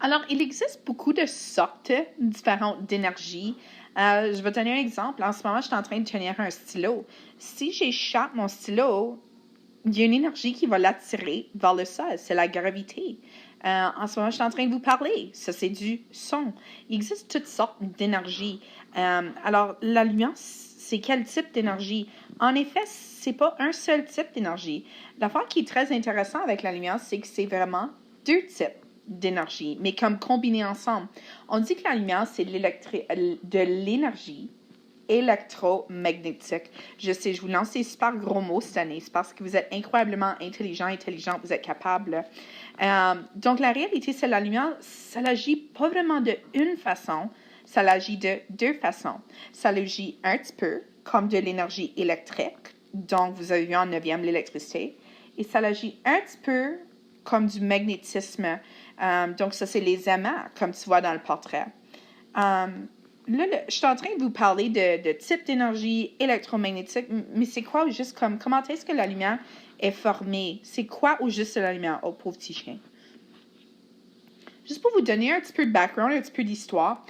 Alors, il existe beaucoup de sortes différentes d'énergie. Je vais donner un exemple. En ce moment, je suis en train de tenir un stylo. Si j'échappe mon stylo, il y a une énergie qui va l'attirer vers le sol. C'est la gravité. En ce moment, je suis en train de vous parler. Ça, c'est du son. Il existe toutes sortes d'énergie. Alors, la lumière, c'est quel type d'énergie? En effet, c'est pas un seul type d'énergie. L'affaire qui est très intéressante avec la lumière, c'est que c'est vraiment deux types d'énergie, mais comme combinés ensemble. On dit que la lumière, c'est de l'énergie électromagnétique. Je sais, je vous lance des super gros mots cette année. C'est parce que vous êtes incroyablement intelligent, vous êtes capable. Donc, la réalité, c'est la lumière, ça n'agit pas vraiment de une façon, ça agit de deux façons. Ça agit un petit peu comme de l'énergie électrique, donc vous avez vu en 9e l'électricité, et ça agit un petit peu comme du magnétisme. Donc, ça, c'est les aimants, comme tu vois dans le portrait. Là, je suis en train de vous parler de type d'énergie électromagnétique, mais c'est quoi ou juste comme, comment est-ce que la lumière est formée? C'est quoi ou juste la lumière? Oh, pauvre petit chien. Juste pour vous donner un petit peu de background, un petit peu d'histoire.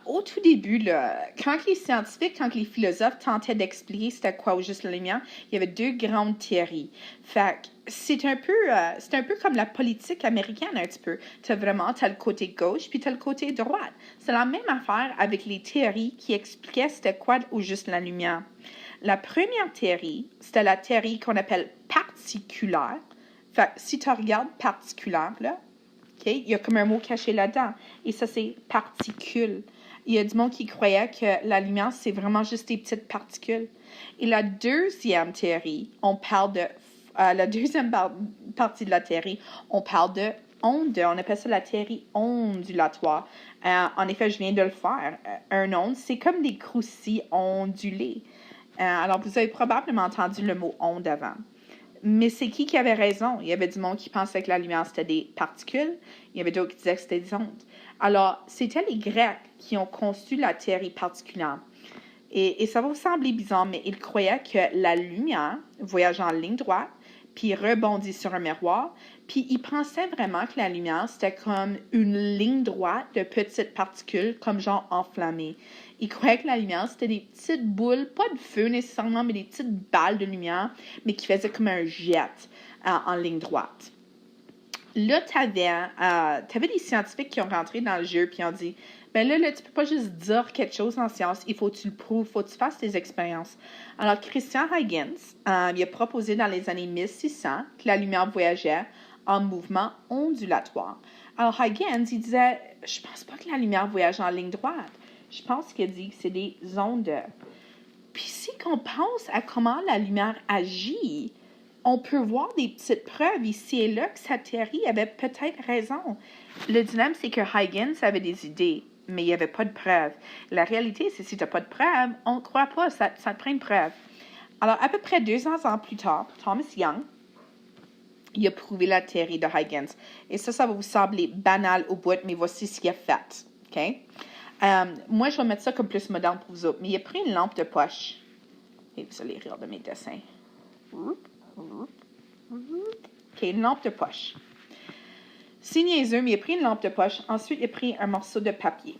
Au tout début, là, quand les scientifiques, quand les philosophes tentaient d'expliquer c'était quoi ou juste la lumière, il y avait deux grandes théories. Fait que c'est un peu comme la politique américaine, un petit peu. T'as le côté gauche, puis t'as le côté droite. C'est la même affaire avec les théories qui expliquaient c'était quoi ou juste la lumière. La première théorie, c'était la théorie qu'on appelle particulaire. Fait que si tu regardes particulaire, là, okay, il y a comme un mot caché là-dedans. Et ça, c'est particules. Il y a du monde qui croyait que la lumière, c'est vraiment juste des petites particules. Et la deuxième théorie, on parle de... la deuxième partie de la théorie, on parle de ondes. On appelle ça la théorie ondulatoire. En effet, je viens de le faire. Un onde, c'est comme des croustilles ondulées. Alors, vous avez probablement entendu le mot onde avant. Mais c'est qui avait raison? Il y avait du monde qui pensait que la lumière, c'était des particules. Il y avait d'autres qui disaient que c'était des ondes. Alors, c'était les Grecs qui ont conçu la théorie particulière. Et ça va vous sembler bizarre, mais ils croyaient que la lumière voyageait en ligne droite, puis rebondit sur un miroir. Puis ils pensaient vraiment que la lumière, c'était comme une ligne droite de petites particules, comme genre enflammées. Ils croyaient que la lumière, c'était des petites boules, pas de feu nécessairement, mais des petites balles de lumière, mais qui faisaient comme un jet en ligne droite. Là, t'avais des scientifiques qui ont rentré dans le jeu puis ont dit, ben là, tu peux pas juste dire quelque chose en science, il faut que tu le prouves, il faut que tu fasses tes expériences. Alors, Christian Huygens, il a proposé dans les années 1600 que la lumière voyageait en mouvement ondulatoire. Alors, Huygens, il disait, je pense pas que la lumière voyage en ligne droite. Je pense qu'il a dit que c'est des ondes. Puis si on pense à comment la lumière agit, on peut voir des petites preuves ici et là que sa théorie avait peut-être raison. Le dilemme, c'est que Huygens avait des idées, mais il n'y avait pas de preuves. La réalité, c'est que si tu n'as pas de preuves, on ne croit pas, ça te prend une preuve. Alors, à peu près 200 ans plus tard, Thomas Young, il a prouvé la théorie de Huygens. Et ça va vous sembler banal au bout, mais voici ce qu'il a fait. OK? Moi, je vais mettre ça comme plus moderne pour vous autres. Mais il a pris une lampe de poche. Et vous allez rire de mes dessins. OK, une lampe de poche. C'est niaiseux, mais il a pris une lampe de poche. Ensuite, il a pris un morceau de papier.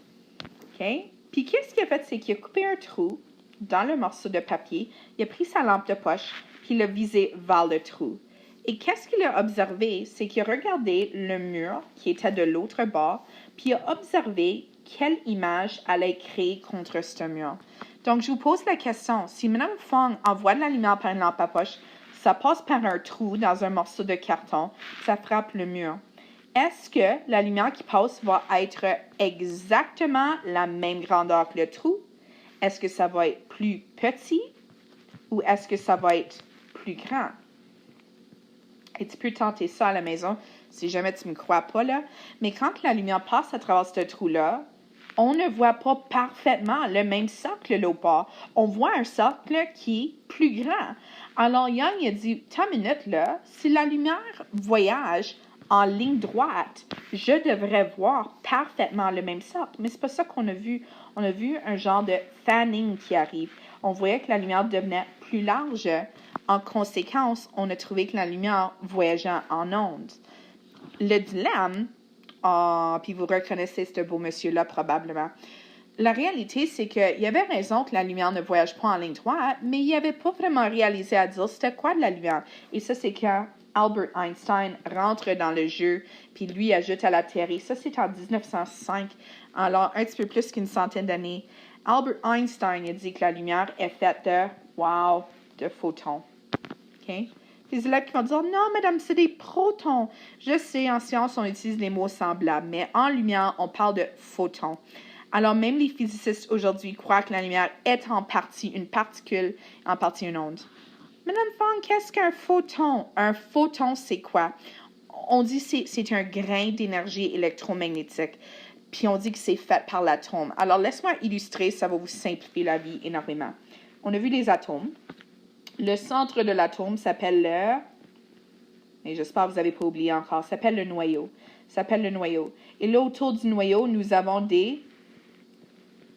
OK? Puis, qu'est-ce qu'il a fait? C'est qu'il a coupé un trou dans le morceau de papier. Il a pris sa lampe de poche, puis il l'a visé vers le trou. Et qu'est-ce qu'il a observé? C'est qu'il a regardé le mur qui était de l'autre bord, puis il a observé quelle image allait créer contre ce mur. Donc, je vous pose la question. Si Mme Fong envoie de la lumière par une lampe à poche, ça passe par un trou dans un morceau de carton, ça frappe le mur. Est-ce que la lumière qui passe va être exactement la même grandeur que le trou? Est-ce que ça va être plus petit ou est-ce que ça va être plus grand? Et tu peux tenter ça à la maison si jamais tu ne me crois pas, là. Mais quand la lumière passe à travers ce trou-là, on ne voit pas parfaitement le même cercle là au bord. On voit un cercle qui est plus grand. Alors, Young a dit, t'as une minute là, si la lumière voyage en ligne droite, je devrais voir parfaitement le même cercle. Mais c'est pas ça qu'on a vu. On a vu un genre de fanning qui arrive. On voyait que la lumière devenait plus large. En conséquence, on a trouvé que la lumière voyageait en ondes. Le dilemme, Ah, puis vous reconnaissez ce beau monsieur-là probablement. La réalité, c'est qu'il y avait raison que la lumière ne voyage pas en ligne droite, mais il n'avait pas vraiment réalisé à dire c'était quoi de la lumière. Et ça, c'est quand Albert Einstein rentre dans le jeu, puis lui ajoute à la théorie. Ça, c'est en 1905, alors un petit peu plus qu'une centaine d'années. Albert Einstein a dit que la lumière est faite de photons. OK? Les élèves qui vont dire, non, madame, c'est des protons. Je sais, en science, on utilise les mots semblables, mais en lumière, on parle de photons. Alors, même les physicists aujourd'hui croient que la lumière est en partie une particule, en partie une onde. Madame Fong, qu'est-ce qu'un photon? Un photon, c'est quoi? On dit que c'est un grain d'énergie électromagnétique. Puis on dit que c'est fait par l'atome. Alors, laisse-moi illustrer, ça va vous simplifier la vie énormément. On a vu les atomes. Le centre de l'atome s'appelle et j'espère que vous n'avez pas oublié encore, s'appelle le noyau. Et là, autour du noyau, nous avons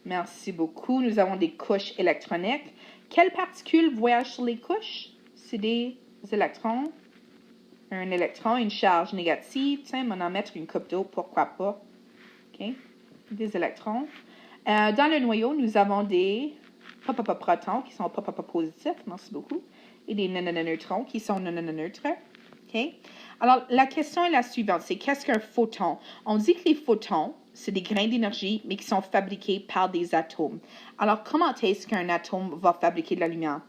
merci beaucoup, nous avons des couches électroniques. Quelles particules voyagent sur les couches? C'est des électrons. Un électron, une charge négative. Tiens, on va en mettre une coupe d'eau, pourquoi pas? OK? Des électrons. Dans le noyau, nous avons des protons qui sont positifs, merci beaucoup, et des neutrons qui sont neutres. OK? Alors, la question est la suivante, c'est qu'est-ce qu'un photon? On dit que les photons, c'est des grains d'énergie, mais qui sont fabriqués par des atomes. Alors, comment est-ce qu'un atome va fabriquer de la lumière?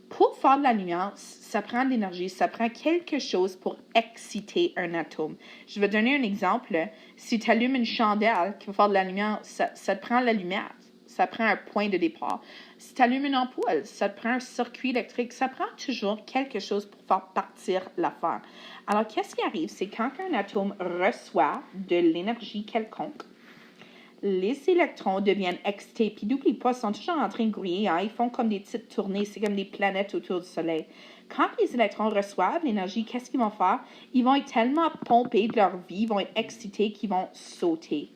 Pour faire de la lumière, ça prend de l'énergie, ça prend quelque chose pour exciter un atome. Je vais donner un exemple. Si tu allumes une chandelle qui va faire de la lumière, ça te prend la lumière. Ça prend un point de départ. Si tu allumes une ampoule, ça te prend un circuit électrique. Ça prend toujours quelque chose pour faire partir l'affaire. Alors, qu'est-ce qui arrive? C'est quand un atome reçoit de l'énergie quelconque, les électrons deviennent excités. Puis n'oublie pas, ils sont toujours en train de grouiller. Hein? Ils font comme des petites tournées. C'est comme des planètes autour du Soleil. Quand les électrons reçoivent l'énergie, qu'est-ce qu'ils vont faire? Ils vont être tellement pompés de leur vie, ils vont être excités qu'ils vont sauter.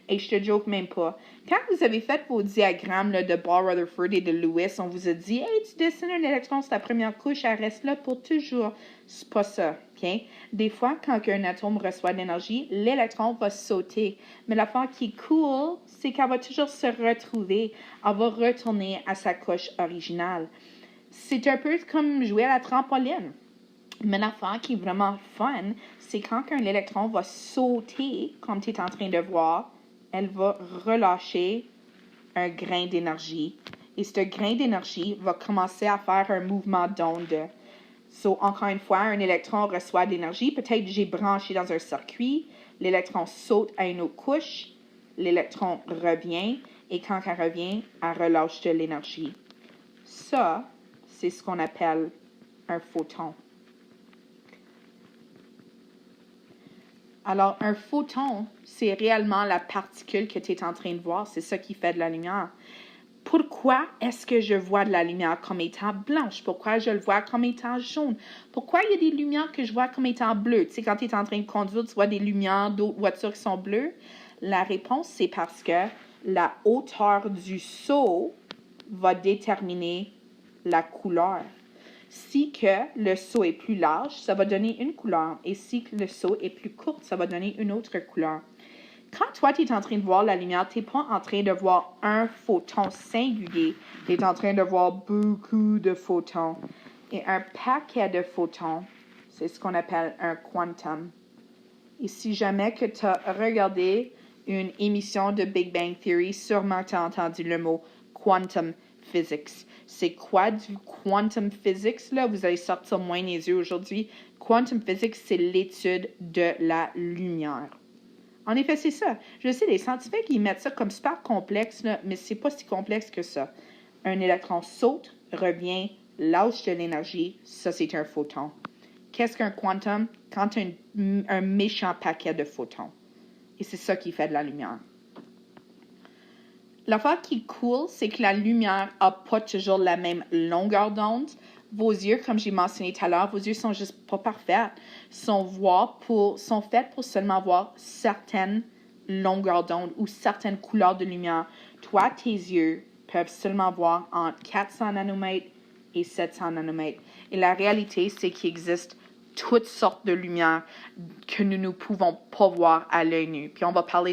Et je te joke même pas. Quand vous avez fait vos diagrammes là, de Ball, Rutherford et de Lewis, on vous a dit, hey, tu dessines un électron sur ta première couche, elle reste là pour toujours. C'est pas ça, OK? Des fois, quand un atome reçoit de l'énergie, l'électron va sauter. Mais l'affaire qui est cool, c'est qu'elle va toujours se retrouver. Elle va retourner à sa couche originale. C'est un peu comme jouer à la trampoline. Mais l'affaire qui est vraiment fun, c'est quand un électron va sauter, comme tu es en train de voir, elle va relâcher un grain d'énergie. Et ce grain d'énergie va commencer à faire un mouvement d'onde. Encore une fois, un électron reçoit de l'énergie. Peut-être j'ai branché dans un circuit. L'électron saute à une autre couche. L'électron revient. Et quand elle revient, elle relâche de l'énergie. Ça, c'est ce qu'on appelle un photon. Alors, un photon, c'est réellement la particule que tu es en train de voir. C'est ça qui fait de la lumière. Pourquoi est-ce que je vois de la lumière comme étant blanche? Pourquoi je le vois comme étant jaune? Pourquoi il y a des lumières que je vois comme étant bleues? Tu sais, quand tu es en train de conduire, tu vois des lumières d'autres voitures qui sont bleues. La réponse, c'est parce que la hauteur du seau va déterminer la couleur. Si que le seau est plus large, ça va donner une couleur. Et si que le seau est plus court, ça va donner une autre couleur. Quand toi, tu es en train de voir la lumière, tu n'es pas en train de voir un photon singulier. Tu es en train de voir beaucoup de photons. Et un paquet de photons, c'est ce qu'on appelle un quantum. Et si jamais que tu as regardé une émission de Big Bang Theory, sûrement tu as entendu le mot quantum physics. C'est quoi du quantum physics, là? Vous allez sortir moins les yeux aujourd'hui. Quantum physics, c'est l'étude de la lumière. En effet, c'est ça. Je sais, les scientifiques, ils mettent ça comme super complexe, là, mais c'est pas si complexe que ça. Un électron saute, revient, lâche de l'énergie, ça, c'est un photon. Qu'est-ce qu'un quantum? Quand tu as un méchant paquet de photons. Et c'est ça qui fait de la lumière. L'affaire qui est cool, c'est que la lumière n'a pas toujours la même longueur d'onde. Vos yeux, comme j'ai mentionné tout à l'heure, vos yeux sont juste pas parfaits. Sont faits pour seulement voir certaines longueurs d'onde ou certaines couleurs de lumière. Toi, tes yeux peuvent seulement voir entre 400 nanomètres et 700 nanomètres. Et la réalité, c'est qu'il existe toutes sortes de lumières que nous ne pouvons pas voir à l'œil nu. Puis on va parler